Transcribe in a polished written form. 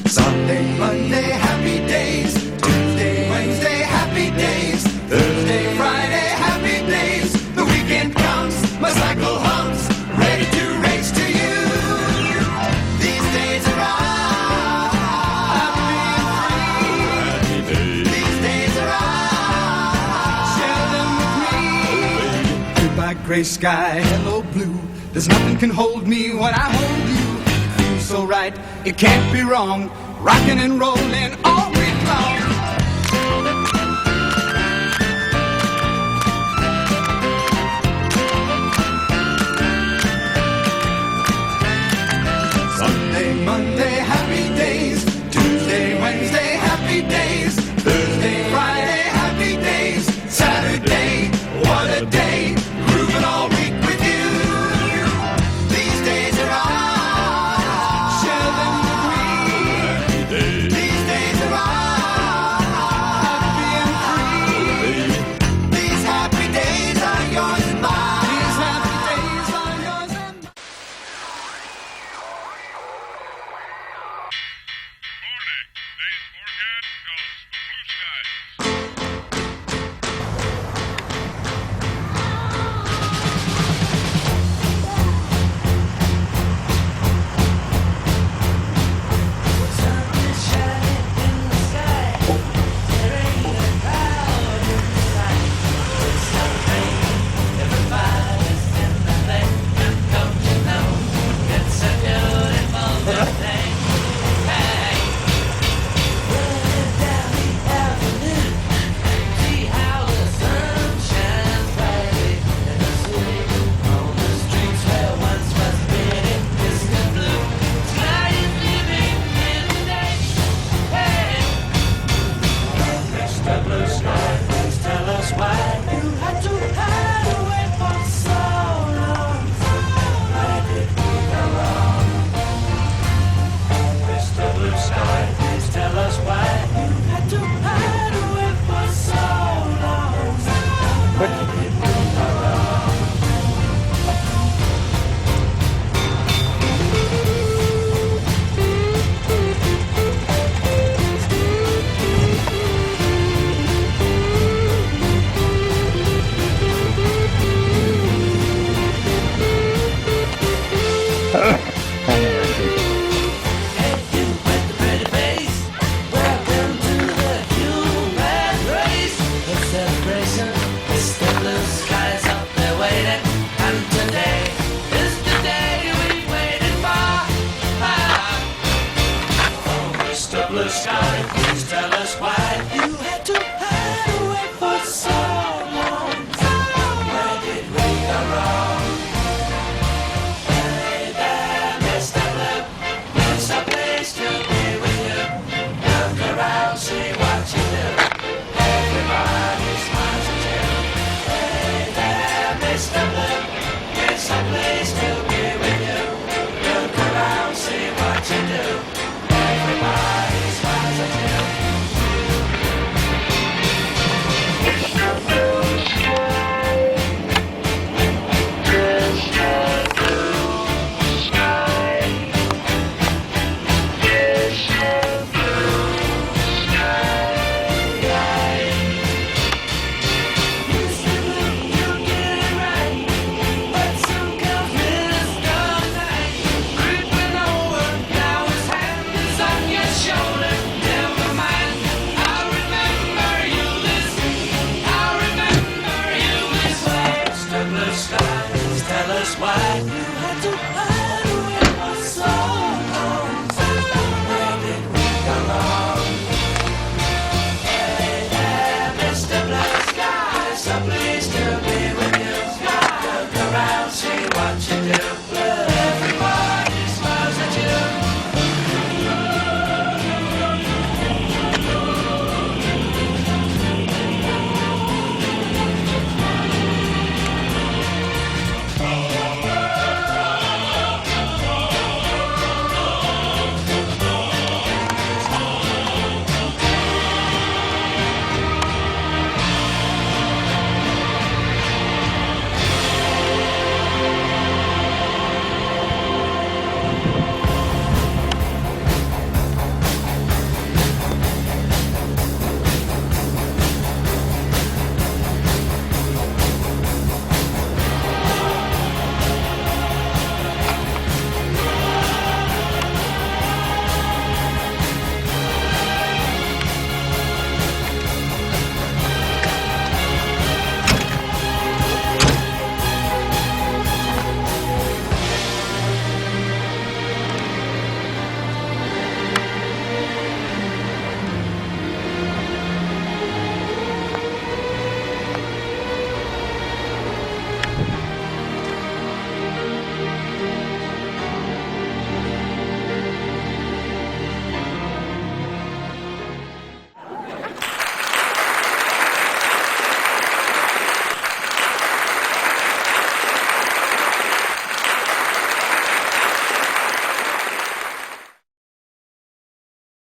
Sunday, Monday, happy days. Tuesday, Wednesday, happy days. Thursday, Friday, happy days. The weekend comes, my cycle hums, ready to race to you. These days are ours. Happy days. These days are ours. Share them with me. Goodbye, gray sky, hello blue. There's nothing can hold me when I hold you. Feels so right, it can't be wrong. Rocking and rolling all week long. Sunday, Monday, happy days. Tuesday, Wednesday, happy days. Thursday, Friday, happy days. Saturday, what a day. Grooving all week with you. These days are ours. Share them with me. These days are ours. Happy and free. These happy days are yours and mine. These happy days are yours and mine. Morning. Today's forecast calls for blue skies. Blue sky.